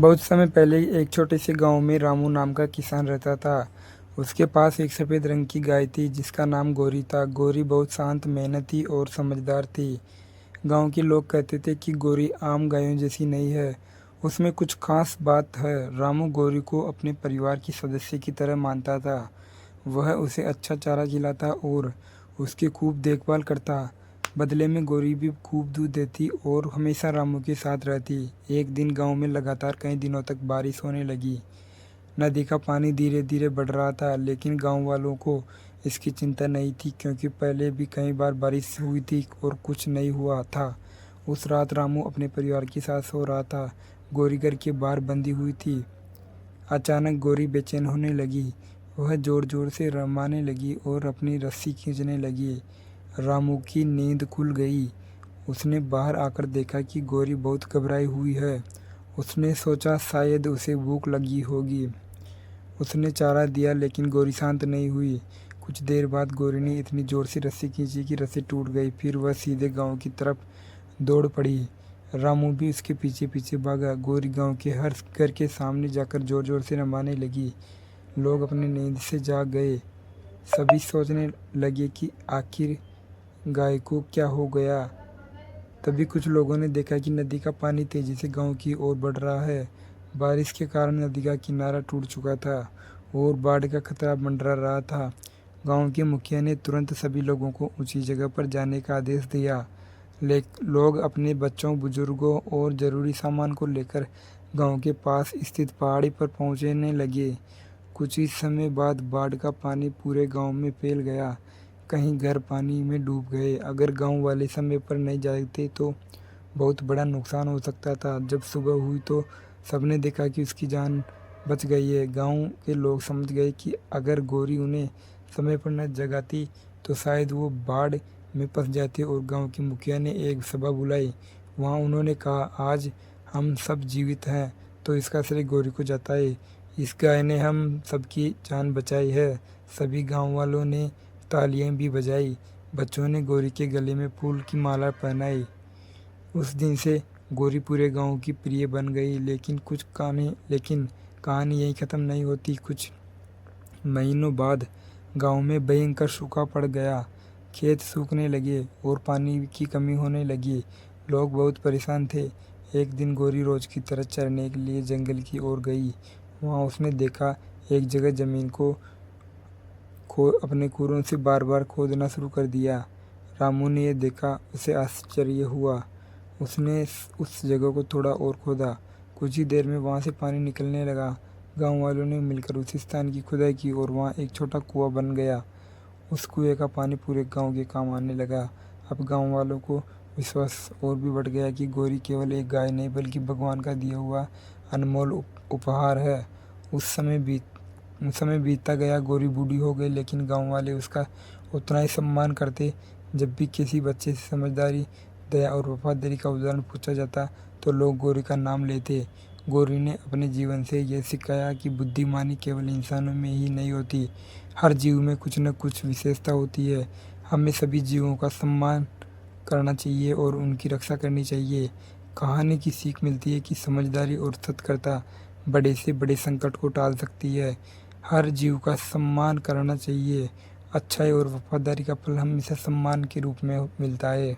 बहुत समय पहले एक छोटे से गांव में रामू नाम का किसान रहता था। उसके पास एक सफ़ेद रंग की गाय थी जिसका नाम गौरी था। गौरी बहुत शांत, मेहनती और समझदार थी। गांव के लोग कहते थे कि गौरी आम गायों जैसी नहीं है, उसमें कुछ खास बात है। रामू गौरी को अपने परिवार की सदस्य की तरह मानता था। वह उसे अच्छा चारा खिलाता और उसकी खूब देखभाल करता। बदले में गौरी भी खूब दूध देती और हमेशा रामू के साथ रहती। एक दिन गांव में लगातार कई दिनों तक बारिश होने लगी। नदी का पानी धीरे धीरे बढ़ रहा था, लेकिन गांव वालों को इसकी चिंता नहीं थी क्योंकि पहले भी कई बार बारिश हुई थी और कुछ नहीं हुआ था। उस रात रामू अपने परिवार के साथ सो रहा था। गौरी घर के बाहर बंधी हुई थी। अचानक गौरी बेचैन होने लगी। वह जोर जोर से रमाने लगी और अपनी रस्सी खींचने लगी। रामू की नींद खुल गई। उसने बाहर आकर देखा कि गौरी बहुत घबराई हुई है। उसने सोचा शायद उसे भूख लगी होगी। उसने चारा दिया लेकिन गौरी शांत नहीं हुई। कुछ देर बाद गौरी ने इतनी जोर से रस्सी खींची कि रस्सी टूट गई। फिर वह सीधे गांव की तरफ दौड़ पड़ी। रामू भी उसके पीछे पीछे भागा। गौरी गांव के हर घर के सामने जाकर जोर जोर से रमाने लगी। लोग अपनी नींद से जाग गए। सभी सोचने लगे कि आखिर गाय को क्या हो गया। तभी कुछ लोगों ने देखा कि नदी का पानी तेजी से गांव की ओर बढ़ रहा है। बारिश के कारण नदी का किनारा टूट चुका था और बाढ़ का खतरा मंडरा रहा था। गांव के मुखिया ने तुरंत सभी लोगों को ऊंची जगह पर जाने का आदेश दिया। लोग अपने बच्चों, बुजुर्गों और ज़रूरी सामान को लेकर गांव के पास स्थित पहाड़ी पर पहुंचने लगे। कुछ ही समय बाद बाढ़ का पानी पूरे गांव में फैल गया। कहीं घर पानी में डूब गए। अगर गांव वाले समय पर नहीं जागते तो बहुत बड़ा नुकसान हो सकता था। जब सुबह हुई तो सबने देखा कि उसकी जान बच गई है। गांव के लोग समझ गए कि अगर गौरी उन्हें समय पर न जगाती तो शायद वो बाढ़ में फंस जाते और गांव के मुखिया ने एक सभा बुलाई। वहां उन्होंने कहा, आज हम सब जीवित हैं तो इसका श्रेय गौरी को जाता है। इस गाय ने हम सबकी जान बचाई है। सभी गांव वालों ने तालियां भी बजाई। बच्चों ने गौरी के गले में फूल की माला पहनाई। उस दिन से गौरी पूरे गांव की प्रिय बन गई। लेकिन कहानी यहीं ख़त्म नहीं होती। कुछ महीनों बाद गांव में भयंकर सूखा पड़ गया। खेत सूखने लगे और पानी की कमी होने लगी। लोग बहुत परेशान थे। एक दिन गौरी रोज की तरह चरने के लिए जंगल की ओर गई। वहां उसने देखा एक जगह जमीन को अपने खुरों से बार बार खोदना शुरू कर दिया। रामू ने यह देखा, उसे आश्चर्य हुआ। उसने उस जगह को थोड़ा और खोदा। कुछ ही देर में वहां से पानी निकलने लगा। गांव वालों ने मिलकर उस स्थान की खुदाई की और वहां एक छोटा कुआं बन गया। उस कुएं का पानी पूरे गांव के काम आने लगा। अब गांव वालों को विश्वास और भी बढ़ गया कि गौरी केवल एक गाय नहीं बल्कि भगवान का दिया हुआ अनमोल उपहार है। समय बीतता गया। गौरी बूढ़ी हो गई लेकिन गांव वाले उसका उतना ही सम्मान करते। जब भी किसी बच्चे से समझदारी, दया और वफादारी का उदाहरण पूछा जाता तो लोग गौरी का नाम लेते। गौरी ने अपने जीवन से यह सिखाया कि बुद्धिमानी केवल इंसानों में ही नहीं होती, हर जीव में कुछ न कुछ विशेषता होती है। हमें सभी जीवों का सम्मान करना चाहिए और उनकी रक्षा करनी चाहिए। कहानी की सीख मिलती है कि समझदारी और सतर्कता बड़े से बड़े संकट को टाल सकती है। हर जीव का सम्मान करना चाहिए। अच्छाई और वफादारी का फल हमेशा सम्मान के रूप में मिलता है।